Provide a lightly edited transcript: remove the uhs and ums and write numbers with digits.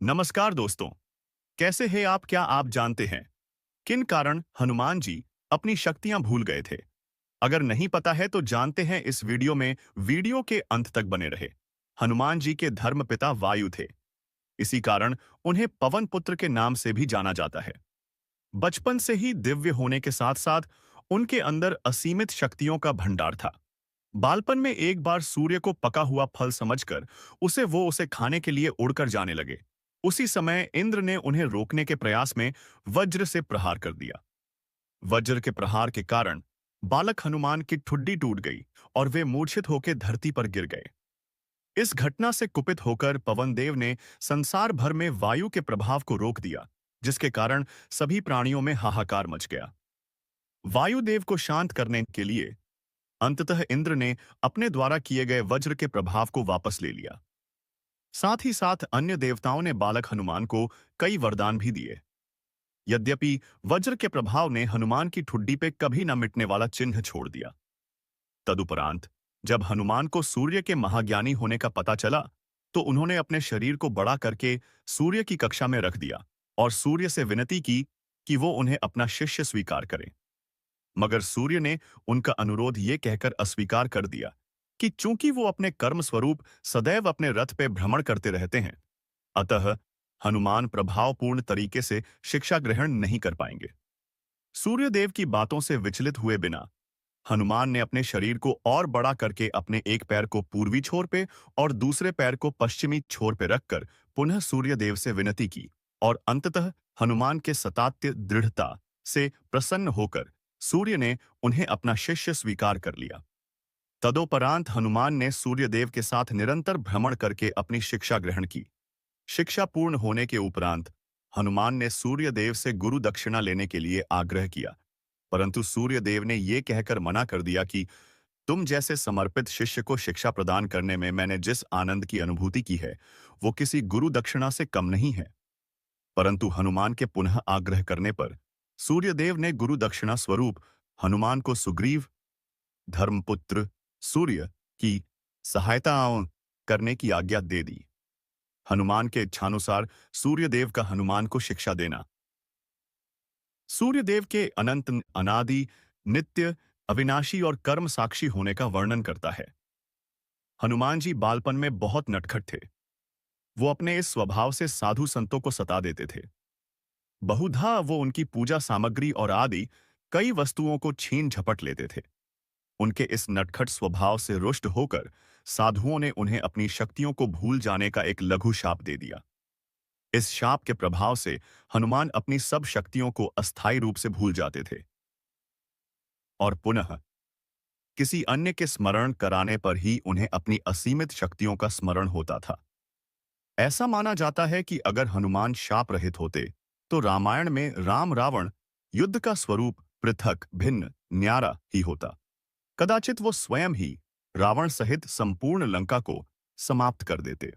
नमस्कार दोस्तों। कैसे हैं आप? क्या आप जानते हैं किन कारण हनुमान जी अपनी शक्तियां भूल गए थे? अगर नहीं पता है तो जानते हैं इस वीडियो में। वीडियो के अंत तक बने रहे। हनुमान जी के धर्मपिता वायु थे। इसी कारण उन्हें पवन पुत्र के नाम से भी जाना जाता है। बचपन से ही दिव्य होने के साथ साथ उनके अंदर असीमित शक्तियों का भंडार था। बालपन में एक बार सूर्य को पका हुआ फल समझकर उसे खाने के लिए उड़कर जाने लगे। उसी समय इंद्र ने उन्हें रोकने के प्रयास में वज्र से प्रहार कर दिया। वज्र के प्रहार के कारण बालक हनुमान की ठुड्डी टूट गई और वे मूर्छित होकर धरती पर गिर गए। इस घटना से कुपित होकर पवन देव ने संसार भर में वायु के प्रभाव को रोक दिया, जिसके कारण सभी प्राणियों में हाहाकार मच गया। वायुदेव को शांत करने के लिए अंततः इंद्र ने अपने द्वारा किए गए वज्र के प्रभाव को वापस ले लिया। साथ ही साथ अन्य देवताओं ने बालक हनुमान को कई वरदान भी दिए। यद्यपि वज्र के प्रभाव ने हनुमान की ठुड्डी पे कभी न मिटने वाला चिन्ह छोड़ दिया। तदुपरांत जब हनुमान को सूर्य के महाज्ञानी होने का पता चला, तो उन्होंने अपने शरीर को बड़ा करके सूर्य की कक्षा में रख दिया और सूर्य से विनती की कि वो उन्हें अपना शिष्य स्वीकार करें। मगर सूर्य ने उनका अनुरोध ये कहकर अस्वीकार कर दिया कि चूंकि वो अपने कर्म स्वरूप सदैव अपने रथ पे भ्रमण करते रहते हैं, अतः हनुमान प्रभावपूर्ण तरीके से शिक्षा ग्रहण नहीं कर पाएंगे। सूर्यदेव की बातों से विचलित हुए बिना हनुमान ने अपने शरीर को और बड़ा करके अपने एक पैर को पूर्वी छोर पे और दूसरे पैर को पश्चिमी छोर पे रखकर पुनः सूर्यदेव से विनती की और अंततः हनुमान के सतात्य दृढ़ता से प्रसन्न होकर सूर्य ने उन्हें अपना शिष्य स्वीकार कर लिया। तदोपरांत हनुमान ने सूर्यदेव के साथ निरंतर भ्रमण करके अपनी शिक्षा ग्रहण की। शिक्षा पूर्ण होने के उपरांत हनुमान ने सूर्यदेव से गुरु दक्षिणा लेने के लिए आग्रह किया, परंतु सूर्यदेव ने यह कहकर मना कर दिया कि तुम जैसे समर्पित शिष्य को शिक्षा प्रदान करने में मैंने जिस आनंद की अनुभूति की है, वो किसी गुरु दक्षिणा से कम नहीं है। परंतु हनुमान के पुनः आग्रह करने पर सूर्यदेव ने गुरु दक्षिणा स्वरूप हनुमान को सुग्रीव, धर्मपुत्र सूर्य की सहायता करने की आज्ञा दे दी। हनुमान के इच्छानुसार सूर्यदेव का हनुमान को शिक्षा देना सूर्यदेव के अनंत, अनादि, नित्य, अविनाशी और कर्म साक्षी होने का वर्णन करता है। हनुमान जी बालपन में बहुत नटखट थे। वो अपने इस स्वभाव से साधु संतों को सता देते थे। बहुधा वो उनकी पूजा सामग्री और आदि कई वस्तुओं को छीन झपट लेते थे। उनके इस नटखट स्वभाव से रुष्ट होकर साधुओं ने उन्हें अपनी शक्तियों को भूल जाने का एक लघु शाप दे दिया। इस शाप के प्रभाव से हनुमान अपनी सब शक्तियों को अस्थायी रूप से भूल जाते थे और पुनः किसी अन्य के स्मरण कराने पर ही उन्हें अपनी असीमित शक्तियों का स्मरण होता था। ऐसा माना जाता है कि अगर हनुमान शाप रहित होते, तो रामायण में राम रावण युद्ध का स्वरूप पृथक, भिन्न, न्यारा ही होता। कदाचित वो स्वयं ही रावण सहित संपूर्ण लंका को समाप्त कर देते।